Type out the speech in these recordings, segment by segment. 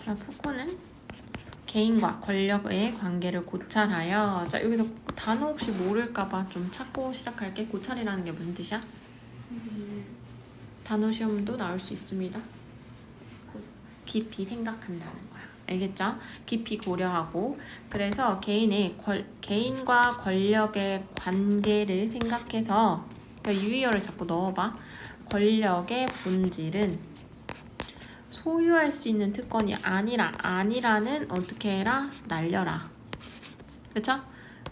자, 푸코는 개인과 권력의 관계를 고찰하여. 자, 여기서 단어 혹시 모를까봐 좀 찾고 시작할게. 고찰이라는 게 무슨 뜻이야? 단어 시험도 나올 수 있습니다. 깊이 생각한다는 거야. 알겠죠? 깊이 고려하고. 그래서 개인과 권력의 관계를 생각해서, 그러니까 유의어를 자꾸 넣어봐. 권력의 본질은 소유할 수 있는 특권이 아니라는 어떻게 해라? 날려라. 그쵸?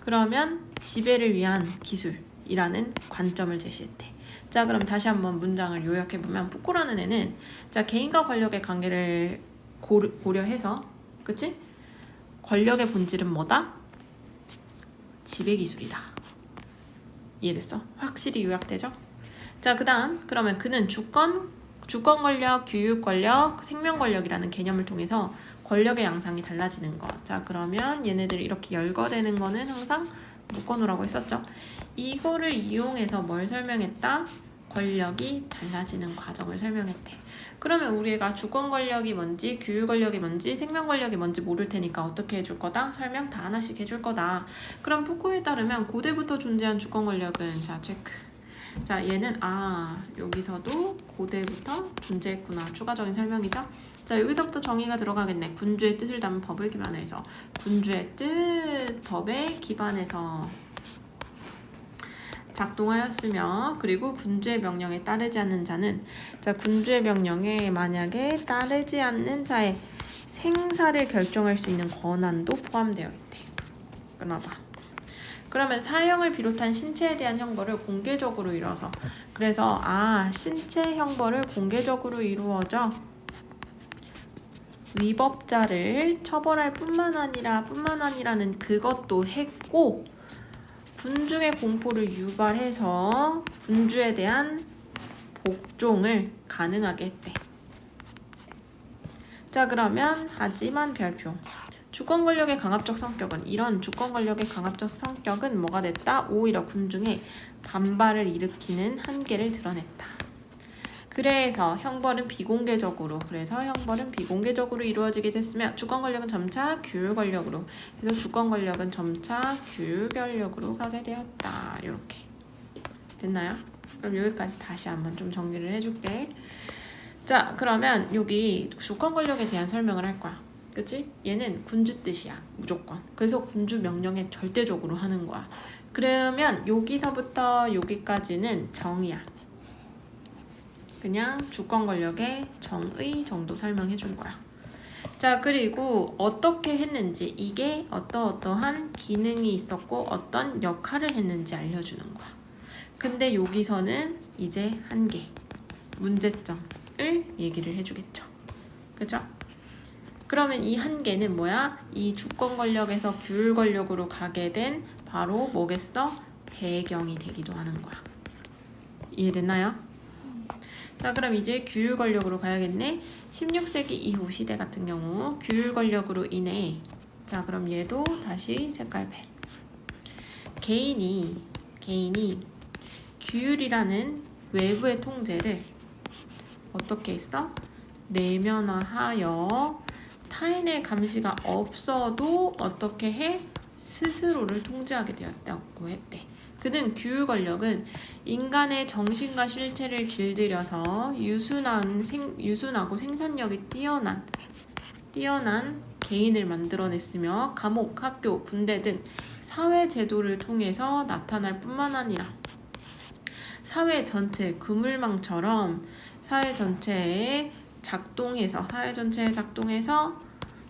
그러면 지배를 위한 기술이라는 관점을 제시했대. 자, 그럼 다시 한번 문장을 요약해보면, 푸코라는 애는 자, 개인과 권력의 관계를 고려해서, 그치? 권력의 본질은 뭐다? 지배기술이다. 이해됐어? 확실히 요약되죠? 자, 그 다음 그러면 그는 주권 권력, 교육 권력, 생명 권력이라는 개념을 통해서 권력의 양상이 달라지는 것. 자, 그러면 얘네들 이렇게 열거되는 거는 항상 묶어놓으라고 했었죠. 이거를 이용해서 뭘 설명했다? 권력이 달라지는 과정을 설명했대. 그러면 우리가 주권 권력이 뭔지, 교육 권력이 뭔지, 생명 권력이 뭔지 모를 테니까 어떻게 해줄 거다? 설명 다 하나씩 해줄 거다. 그럼 푸코에 따르면 고대부터 존재한 주권 권력은, 자, 체크. 자, 얘는 여기서도 고대부터 존재했구나. 추가적인 설명이죠. 자, 여기서부터 정의가 들어가겠네. 군주의 뜻을 담은 법을 기반해서. 군주의 뜻, 법에 기반해서 작동하였으며, 그리고 군주의 명령에 따르지 않는 자는, 자, 군주의 명령에 만약에 따르지 않는 자의 생사를 결정할 수 있는 권한도 포함되어 있대. 끊어봐. 그러면 사형을 비롯한 신체에 대한 형벌을 공개적으로 이루어서, 그래서 신체 형벌을 공개적으로 이루어져 위법자를 처벌할 뿐만 아니라는 그것도 했고, 군중의 공포를 유발해서 군주에 대한 복종을 가능하게 했대. 자, 그러면 하지만 별표. 주권 권력의 강압적 성격은, 이런 주권 권력의 강압적 성격은 뭐가 됐다? 오히려 군중의 반발을 일으키는 한계를 드러냈다. 그래서 형벌은 비공개적으로 이루어지게 됐으며, 주권 권력은 점차 규율 권력으로, 그래서 주권 권력은 점차 규율 권력으로 가게 되었다. 이렇게 됐나요? 그럼 여기까지 다시 한번 좀 정리를 해줄게. 자, 그러면 여기 주권 권력에 대한 설명을 할 거야. 그치? 얘는 군주 뜻이야, 무조건. 그래서 군주 명령에 절대적으로 하는 거야. 그러면 여기서부터 여기까지는 정의야. 그냥 주권 권력의 정의 정도 설명해 준 거야. 자, 그리고 어떻게 했는지, 이게 어떠한 기능이 있었고 어떤 역할을 했는지 알려주는 거야. 근데 여기서는 이제 한계, 문제점을 얘기를 해주겠죠. 그죠? 그러면 이 한계는 뭐야? 이 주권 권력에서 규율 권력으로 가게 된 바로 뭐겠어? 배경이 되기도 하는 거야. 이해됐나요? 자, 그럼 이제 규율 권력으로 가야겠네. 16세기 이후 시대 같은 경우 규율 권력으로 인해, 자, 그럼 얘도 다시 색깔펜. 개인이 규율이라는 외부의 통제를 어떻게 했어? 내면화하여 타인의 감시가 없어도 어떻게 해? 스스로를 통제하게 되었다고 했대. 그는 규율 권력은 인간의 정신과 실체를 길들여서 유순하고 생산력이 뛰어난 개인을 만들어냈으며, 감옥, 학교, 군대 등 사회 제도를 통해서 나타날 뿐만 아니라 사회 전체, 그물망처럼 사회 전체에 작동해서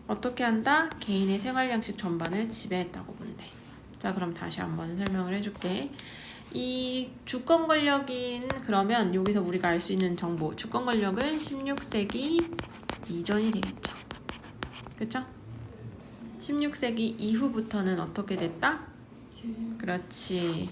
어떻게 한다? 개인의 생활 양식 전반을 지배했다고 본대. 자, 그럼 다시 한번 설명을 해줄게. 이 주권 권력인, 그러면 여기서 우리가 알 수 있는 정보, 주권 권력은 16세기 이전이 되겠죠. 그쵸? 16세기 이후부터는 어떻게 됐다? 그렇지.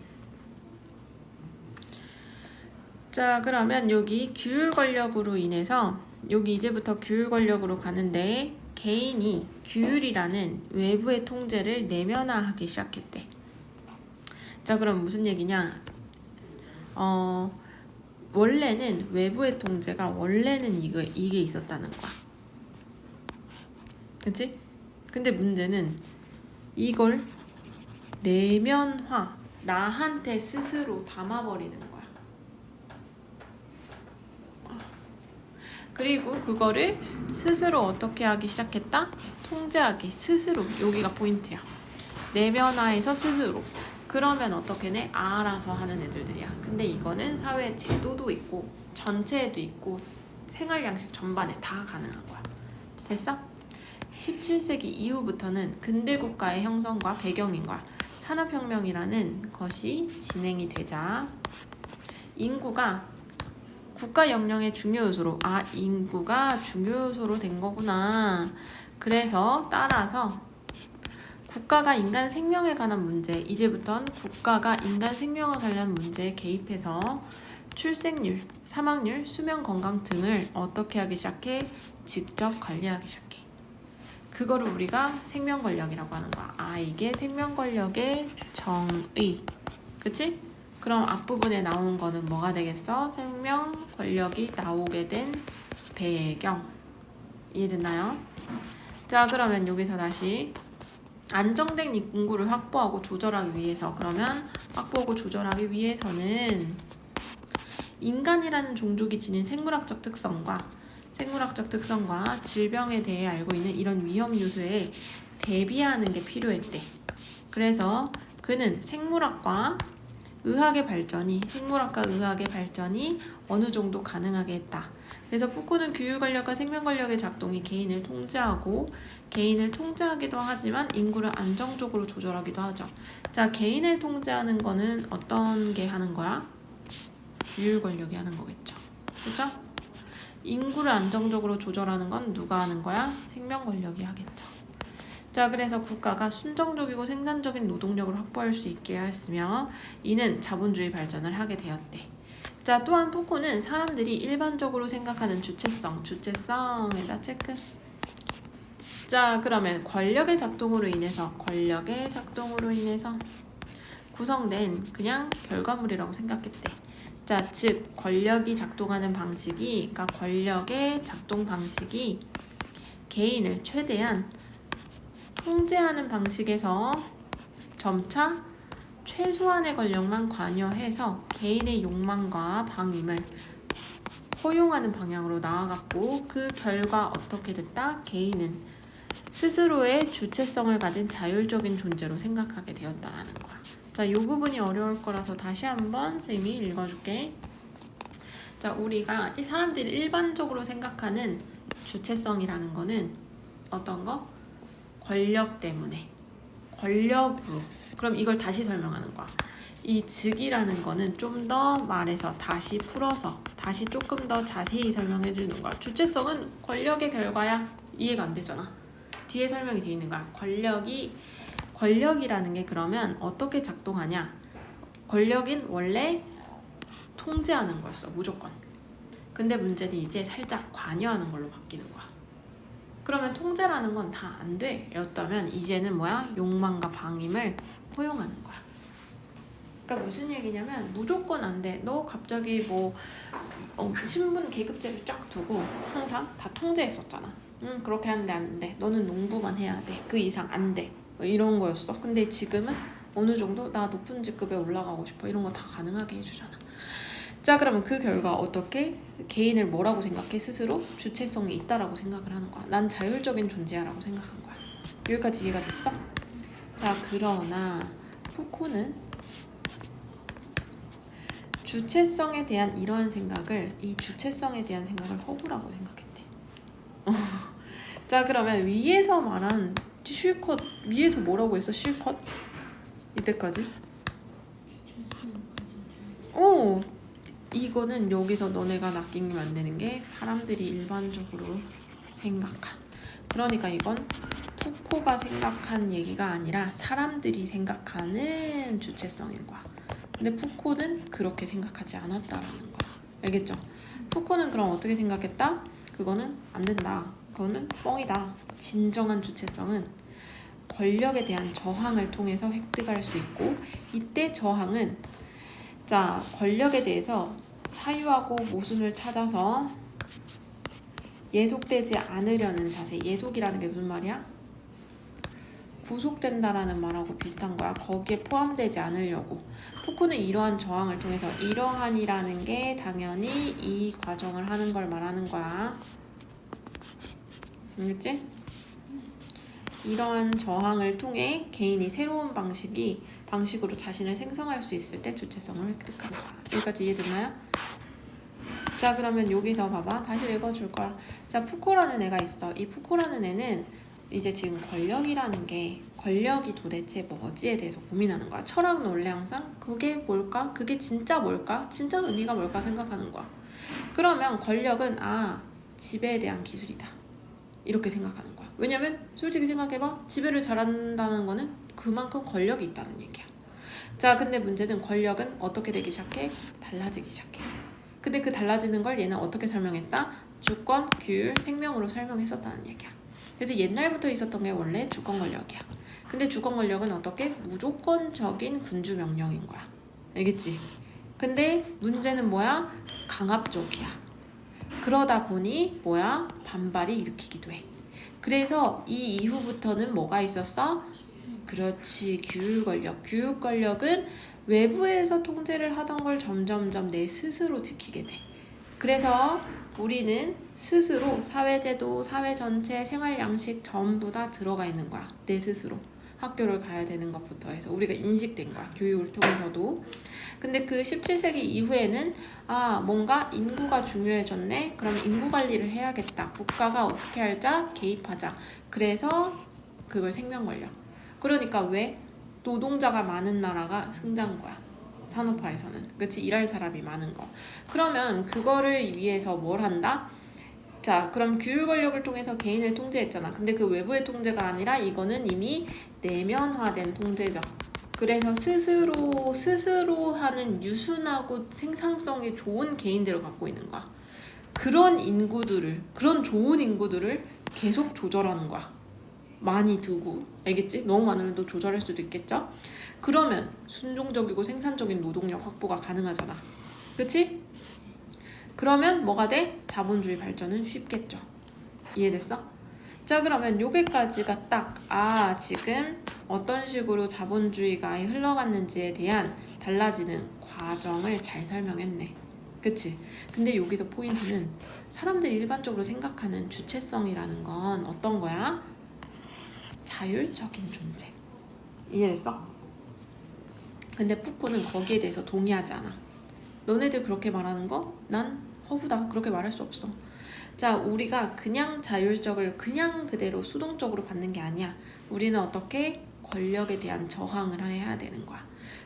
자, 그러면 여기 규율 권력으로 인해서, 여기 이제부터 규율 권력으로 가는데, 개인이 규율이라는 외부의 통제를 내면화하기 시작했대. 자, 그럼 무슨 얘기냐? 원래는 외부의 통제가 원래는 이게 있었다는 거야. 그치? 근데 문제는 이걸 내면화, 나한테 스스로 담아버리는 거야. 그리고 그거를 스스로 어떻게 하기 시작했다? 통제하기, 스스로. 여기가 포인트야. 내면화에서 스스로. 그러면 어떻게 돼? 알아서 하는 애들이야. 근데 이거는 사회 제도도 있고 전체에도 있고 생활 양식 전반에 다 가능한 거야. 됐어? 17세기 이후부터는 근대 국가의 형성과 배경인 거야. 산업혁명이라는 것이 진행이 되자 인구가 국가 역량의 중요 요소로, 인구가 중요 요소로 된 거구나. 그래서 따라서 국가가 인간 생명에 관한 문제, 이제부턴 국가가 인간 생명에 관련 문제에 개입해서 출생률, 사망률, 수명 건강 등을 어떻게 하기 시작해? 직접 관리하기 시작해. 그거를 우리가 생명 권력이라고 하는 거야. 이게 생명 권력의 정의. 그치? 그럼 앞부분에 나온 거는 뭐가 되겠어? 생명 권력이 나오게 된 배경. 이해됐나요? 자, 그러면 여기서 다시 안정된 인구를 확보하고 조절하기 위해서, 그러면 확보하고 조절하기 위해서는 인간이라는 종족이 지닌 생물학적 특성과 질병에 대해 알고 있는 이런 위험 요소에 대비하는 게 필요했대. 그래서 그는 생물학과 의학의 발전이 어느 정도 가능하게 했다. 그래서 푸코는 규율 권력과 생명 권력의 작동이 개인을 통제하기도 하지만 인구를 안정적으로 조절하기도 하죠. 자, 개인을 통제하는 거는 어떤 게 하는 거야? 규율 권력이 하는 거겠죠. 그죠? 인구를 안정적으로 조절하는 건 누가 하는 거야? 생명 권력이 하겠죠. 자, 그래서 국가가 순정적이고 생산적인 노동력을 확보할 수 있게 하였으며 이는 자본주의 발전을 하게 되었대. 자, 또한 푸코는 사람들이 일반적으로 생각하는 주체성에다 체크. 자, 그러면 권력의 작동으로 인해서 구성된 그냥 결과물이라고 생각했대. 자, 즉 권력이 작동하는 방식이, 그러니까 권력의 작동 방식이 개인을 최대한 통제하는 방식에서 점차 최소한의 권력만 관여해서 개인의 욕망과 방임을 허용하는 방향으로 나아갔고, 그 결과 어떻게 됐다? 개인은 스스로의 주체성을 가진 자율적인 존재로 생각하게 되었다라는 거야. 자, 이 부분이 어려울 거라서 다시 한번 선생님이 읽어줄게. 자, 우리가 이 사람들이 일반적으로 생각하는 주체성이라는 거는 어떤 거? 권력 때문에, 권력으로. 그럼 이걸 다시 설명하는 거야. 이 즉이라는 거는 좀 더 말해서 다시 풀어서 다시 조금 더 자세히 설명해 주는 거야. 주체성은 권력의 결과야. 이해가 안 되잖아. 뒤에 설명이 돼 있는 거야. 권력이라는 게 그러면 어떻게 작동하냐? 권력은 원래 통제하는 거였어, 무조건. 근데 문제는 이제 살짝 관여하는 걸로 바뀌는 거야. 그러면 통제라는 건 다 안 돼 였다면 이제는 뭐야? 욕망과 방임을 허용하는 거야. 그러니까 무슨 얘기냐면 무조건 안 돼. 너 갑자기 신분 계급제를 쫙 두고 항상 다 통제했었잖아. 그렇게 하는데 안 돼. 너는 농부만 해야 돼. 그 이상 안 돼. 이런 거였어. 근데 지금은 어느 정도 나 높은 직급에 올라가고 싶어. 이런 거 다 가능하게 해주잖아. 자, 그러면 그 결과 어떻게? 개인을 뭐라고 생각해? 스스로 주체성이 있다라고 생각을 하는 거야. 난 자율적인 존재야라고 생각한 거야. 여기까지 이해가 됐어? 자, 그러나 푸코는 주체성에 대한 이러한 생각을, 이 주체성에 대한 생각을 허구라고 생각했대. 자, 그러면 위에서 말한 실컷, 위에서 뭐라고 했어? 실컷? 이때까지? 이거는 여기서 너네가 낚이면 안 되는 게 사람들이 일반적으로 생각한. 그러니까 이건 푸코가 생각한 얘기가 아니라 사람들이 생각하는 주체성인 거야. 근데 푸코는 그렇게 생각하지 않았다라는 거야. 알겠죠? 푸코는 그럼 어떻게 생각했다? 그거는 안 된다. 그거는 뻥이다. 진정한 주체성은 권력에 대한 저항을 통해서 획득할 수 있고, 이때 저항은 자, 권력에 대해서 사유하고 모순을 찾아서 예속되지 않으려는 자세. 예속이라는 게 무슨 말이야? 구속된다라는 말하고 비슷한 거야. 거기에 포함되지 않으려고. 푸코는 이러한 저항을 통해서, 이러한이라는 게 당연히 이 과정을 하는 걸 말하는 거야. 알겠지? 이러한 저항을 통해 개인이 새로운 방식으로 자신을 생성할 수 있을 때 주체성을 획득한다. 여기까지 이해됐나요? 자, 그러면 여기서 봐봐. 다시 읽어줄 거야. 자, 푸코라는 애가 있어. 이 푸코라는 애는 이제 지금 권력이 도대체 뭐지에 대해서 고민하는 거야. 철학은 원래 항상 그게 뭘까? 그게 진짜 뭘까? 진짜 의미가 뭘까 생각하는 거야. 그러면 권력은 지배에 대한 기술이다. 이렇게 생각하는 거야. 왜냐면 솔직히 생각해봐. 지배를 잘한다는 거는 그만큼 권력이 있다는 얘기야. 자, 근데 문제는 권력은 어떻게 되기 시작해? 달라지기 시작해. 근데 그 달라지는 걸 얘는 어떻게 설명했다? 주권, 규율, 생명으로 설명했었다는 얘기야. 그래서 옛날부터 있었던 게 원래 주권 권력이야. 근데 주권 권력은 어떻게? 무조건적인 군주 명령인 거야. 알겠지? 근데 문제는 뭐야? 강압적이야. 그러다 보니 뭐야? 반발이 일으키기도 해. 그래서 이 이후부터는 뭐가 있었어? 그렇지, 규율 권력. 규율 권력은 외부에서 통제를 하던 걸 점점점 내 스스로 지키게 돼. 그래서 우리는 스스로 사회제도, 사회 전체, 생활 양식 전부 다 들어가 있는 거야. 내 스스로. 학교를 가야 되는 것부터 해서 우리가 인식된 거야. 교육을 통해서도. 근데 그 17세기 이후에는 뭔가 인구가 중요해졌네. 그럼 인구 관리를 해야겠다. 국가가 어떻게 할자? 개입하자. 그래서 그걸 생명 권력. 그러니까 왜? 노동자가 많은 나라가 승자인 거야. 산업화에서는. 그치? 일할 사람이 많은 거. 그러면 그거를 위해서 뭘 한다? 자, 그럼 규율 권력을 통해서 개인을 통제했잖아. 근데 그 외부의 통제가 아니라 이거는 이미 내면화된 통제죠. 그래서 스스로 하는 유순하고 생산성이 좋은 개인들을 갖고 있는 거야. 그런 좋은 인구들을 계속 조절하는 거야. 많이 두고, 알겠지? 너무 많으면 또 조절할 수도 있겠죠? 그러면 순종적이고 생산적인 노동력 확보가 가능하잖아. 그치? 그러면 뭐가 돼? 자본주의 발전은 쉽겠죠. 이해됐어? 자, 그러면 여기까지가 딱 지금 어떤 식으로 자본주의가 흘러갔는지에 대한 달라지는 과정을 잘 설명했네. 그치? 근데 여기서 포인트는 사람들이 일반적으로 생각하는 주체성이라는 건 어떤 거야? 자율적인 존재. 이해됐어? 근데 푸코는 거기에 대해서 동의하지 않아. 너네들 그렇게 말하는 거? 난 허구다. 그렇게 말할 수 없어. 자, 우리가 그냥 자율적을 그냥 그대로 수동적으로 받는 게 아니야. 우리는 어떻게? 권력에 대한 저항을 해야 되는 거야.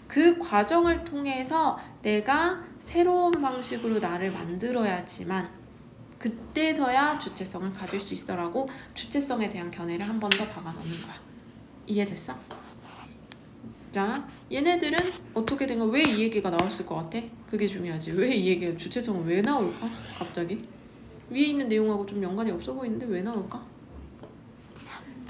그 과정을 통해서 내가 새로운 방식으로 나를 만들어야지만 그때서야 주체성을 가질 수 있어라고 주체성에 대한 견해를 한 번 더 박아놓는 거야. 이해됐어? 자, 얘네들은 어떻게 된 거야? 왜 이 얘기가 나왔을 것 같아? 그게 중요하지. 왜 이 얘기가 주체성은 왜 나올까? 갑자기? 위에 있는 내용하고 좀 연관이 없어 보이는데 왜 나올까?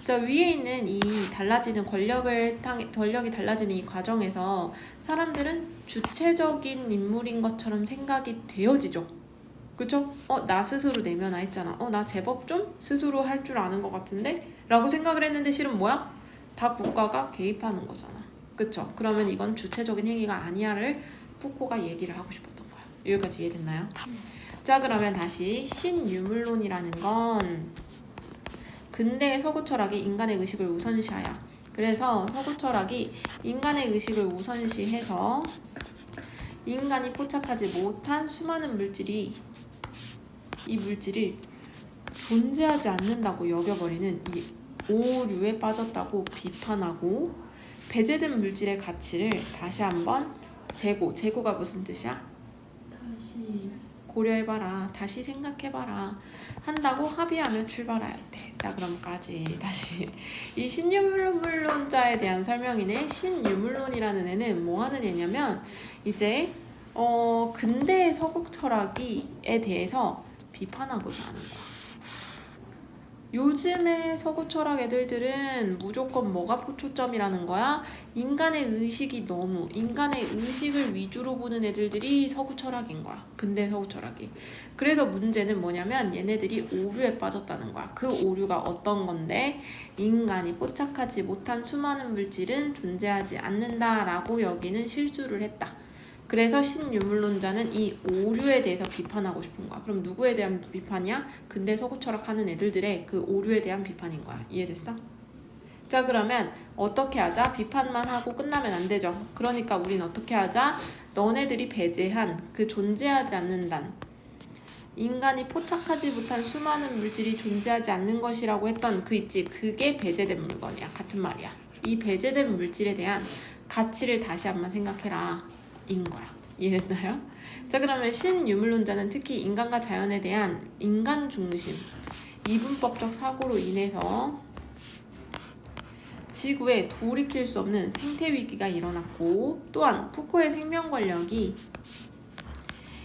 자, 위에 있는 이 달라지는 권력이 달라지는 이 과정에서 사람들은 주체적인 인물인 것처럼 생각이 되어지죠. 그쵸? 나 스스로 내면화했잖아. 나 제법 좀 스스로 할 줄 아는 것 같은데? 라고 생각을 했는데 실은 뭐야? 다 국가가 개입하는 거잖아. 그쵸? 그러면 이건 주체적인 행위가 아니야를 푸코가 얘기를 하고 싶었던 거야. 여기까지 이해됐나요? 자, 그러면 다시 신유물론이라는 건 근대의 서구 철학이 인간의 의식을 우선시하여. 그래서 서구 철학이 인간의 의식을 우선시해서 인간이 포착하지 못한 수많은 물질이 이 물질이 존재하지 않는다고 여겨버리는 이 오류에 빠졌다고 비판하고 배제된 물질의 가치를 다시 한번 재고가 무슨 뜻이야? 다시 고려해봐라. 다시 생각해봐라. 한다고 합의하며 출발해야 돼. 자, 그럼까지 다시 이 신유물론자에 대한 설명이네. 신유물론이라는 애는 뭐 하는 애냐면 이제 근대의 서구 철학에 대해서 비판하고자 하는 거야. 요즘의 서구 철학 애들들은 무조건 뭐가 초점이라는 거야? 인간의 의식이 너무 인간의 의식을 위주로 보는 애들들이 서구 철학인 거야. 근대 서구 철학이. 그래서 문제는 뭐냐면 얘네들이 오류에 빠졌다는 거야. 그 오류가 어떤 건데 인간이 포착하지 못한 수많은 물질은 존재하지 않는다라고 여기는 실수를 했다. 그래서 신유물론자는 이 오류에 대해서 비판하고 싶은 거야. 그럼 누구에 대한 비판이야? 근대 서구 철학하는 애들들의 그 오류에 대한 비판인 거야. 이해됐어? 자, 그러면 어떻게 하자? 비판만 하고 끝나면 안 되죠. 그러니까 우린 어떻게 하자? 너네들이 배제한 그 존재하지 않는단 인간이 포착하지 못한 수많은 물질이 존재하지 않는 것이라고 했던 그 있지. 그게 배제된 물건이야. 같은 말이야. 이 배제된 물질에 대한 가치를 다시 한번 생각해라. 인 거야. 이해됐나요? 자, 그러면 신유물론자는 특히 인간과 자연에 대한 인간 중심, 이분법적 사고로 인해서 지구에 돌이킬 수 없는 생태 위기가 일어났고, 또한 푸코의 생명 권력이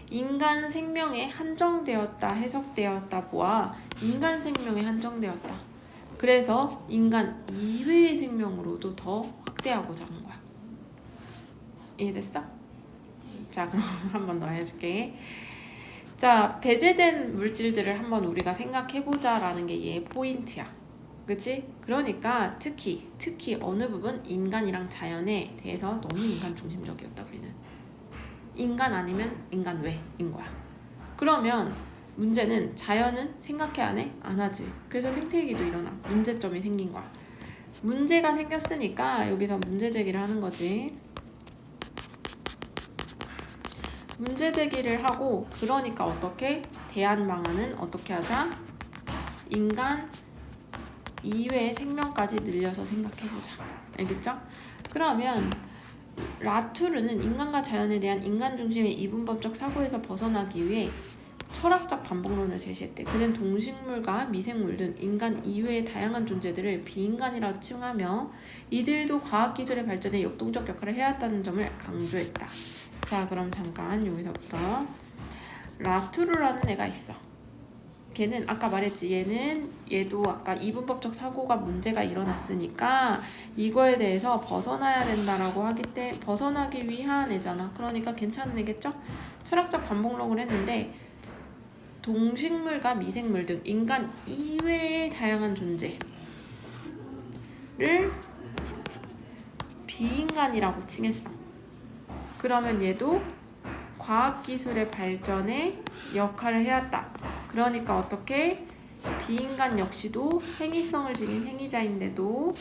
인간 생명에 한정되었다 해석되었다 보아 인간 생명에 한정되었다. 그래서 인간 이외의 생명으로도 더 확대하고자 한 거야. 이해됐어? 자, 그럼 한 번 더 해줄게. 자, 배제된 물질들을 한번 우리가 생각해보자라는 게 얘의 포인트야. 그치? 그러니까 특히 어느 부분 인간이랑 자연에 대해서 너무 인간 중심적이었다 우리는. 인간 아니면 인간 외인 거야. 그러면 문제는 자연은 생각해 안 해? 안 하지. 그래서 생태위기도 일어나. 문제점이 생긴 거야. 문제가 생겼으니까 여기서 문제 제기를 하는 거지. 문제 제기를 하고 그러니까 어떻게? 대안 방안은 어떻게 하자? 인간 이외의 생명까지 늘려서 생각해보자. 알겠죠? 그러면 라투르는 인간과 자연에 대한 인간 중심의 이분법적 사고에서 벗어나기 위해 철학적 반복론을 제시했대. 그는 동식물과 미생물 등 인간 이외의 다양한 존재들을 비인간이라고 칭하며 이들도 과학기술의 발전에 역동적 역할을 해왔다는 점을 강조했다. 자, 그럼 잠깐 여기서부터 라투르라는 애가 있어. 걔는 아까 말했지. 얘도 아까 이분법적 사고가 문제가 일어났으니까 이거에 대해서 벗어나야 된다라고 하기 때문에 벗어나기 위한 애잖아. 그러니까 괜찮은 애겠죠? 철학적 반복론을 했는데 동식물과 미생물 등 인간 이외의 다양한 존재를 비인간이라고 칭했어. 그러면 얘도 과학기술의 발전에 역할을 해왔다. 그러니까 어떻게? 비인간 역시도 행위성을 지닌 행위자인데도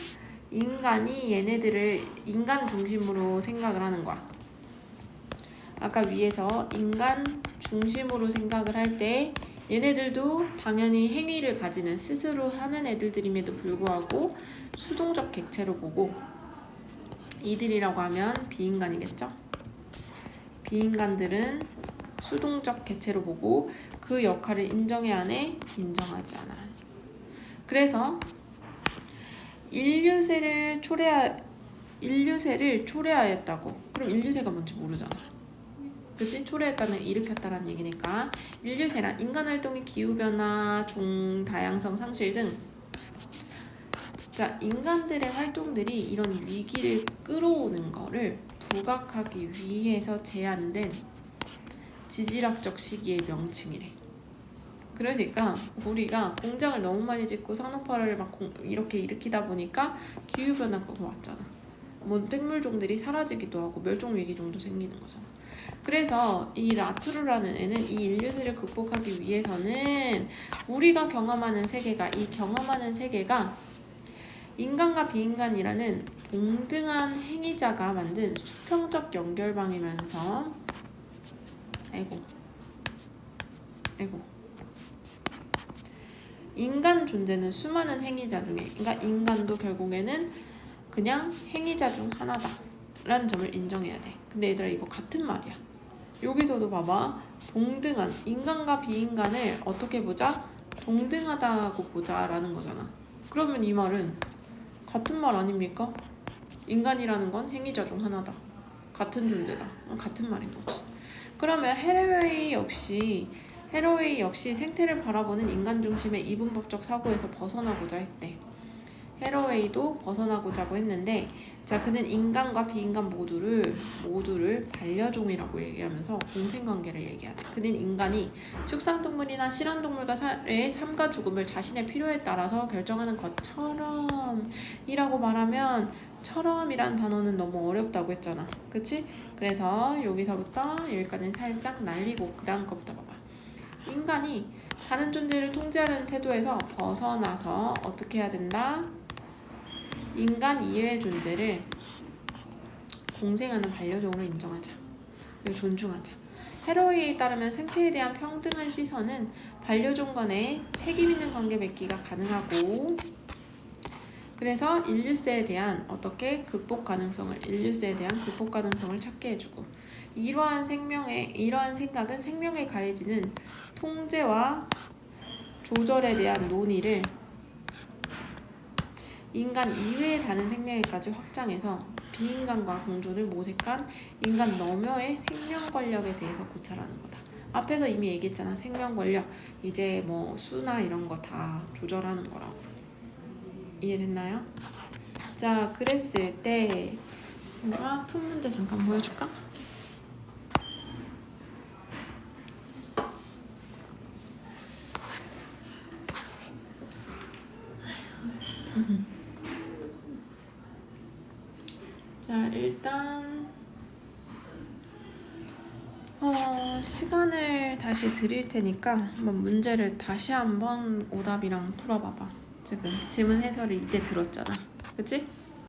인간이 얘네들을 인간 중심으로 생각을 하는 거야. 아까 위에서 인간 중심으로 생각을 할 때 얘네들도 당연히 행위를 가지는 스스로 하는 애들임에도 불구하고 수동적 객체로 보고 이들이라고 하면 비인간이겠죠? 비인간들은 수동적 개체로 보고 그 역할을 인정해야 하네? 인정하지 않아. 그래서 인류세를 초래하였다고. 그럼 인류세가 뭔지 모르잖아. 그치? 초래했다는 일으켰다라는 얘기니까 인류세란 인간 활동의 기후변화, 종 다양성 상실 등 자, 인간들의 활동들이 이런 위기를 끌어오는 거를 부각하기 위해서 제한된 지질학적 시기의 명칭이래. 그러니까 우리가 공장을 너무 많이 짓고 산업화를 막 이렇게 일으키다 보니까 기후변화가 왔잖아. 뭐 생물종들이 사라지기도 하고 멸종위기 정도 생기는 거잖아. 그래서 이 라투르라는 애는 이 인류세를 극복하기 위해서는 우리가 경험하는 세계가 인간과 비인간이라는 동등한 행위자가 만든 수평적 연결방이면서 인간 존재는 수많은 행위자 중에 그러니까 인간도 결국에는 그냥 행위자 중 하나다 라는 점을 인정해야 돼. 근데 얘들아 이거 같은 말이야. 여기서도 봐봐. 동등한 인간과 비인간을 어떻게 보자? 동등하다고 보자 라는 거잖아. 그러면 이 말은 같은 말 아닙니까? 인간이라는 건 행위자 중 하나다. 같은 존재다. 같은 말인 거지. 그러면 헤레웨이 역시 해로웨이 역시 생태를 바라보는 인간 중심의 이분법적 사고에서 벗어나고자 했대. 해로웨이도 벗어나고자 했는데, 자, 그는 인간과 비인간 모두를 반려종이라고 얘기하면서 공생관계를 얘기하대. 그는 인간이 축산동물이나 실험동물과의 삶과 죽음을 자신의 필요에 따라서 결정하는 것처럼 이라고 말하면, 처럼이란 단어는 너무 어렵다고 했잖아. 그치? 그래서 여기서부터 여기까지는 살짝 날리고 그 다음 거부터 봐봐. 인간이 다른 존재를 통제하려는 태도에서 벗어나서 어떻게 해야 된다? 인간 이외의 존재를 공생하는 반려종으로 인정하자. 그리고 존중하자. 해로웨이에 따르면 생태에 대한 평등한 시선은 반려종 간의 책임 있는 관계 맺기가 가능하고, 그래서 인류세에 대한 극복 가능성을 찾게 해주고, 이러한 생각은 생명에 가해지는 통제와 조절에 대한 논의를 인간 이외의 다른 생명에까지 확장해서 비인간과 공존을 모색한 인간 너머의 생명 권력에 대해서 고찰하는 거다. 앞에서 이미 얘기했잖아. 생명 권력, 이제 뭐 수나 이런 거 다 조절하는 거라고. 이해됐나요? 자, 그랬을 때 푼 문제 잠깐 보여줄까? 자, 일단 시간을 다시 드릴 테니까 한번 문제를 다시 한번 오답이랑 풀어봐봐. 지금 지문 해설을 이제 들었잖아. 그치?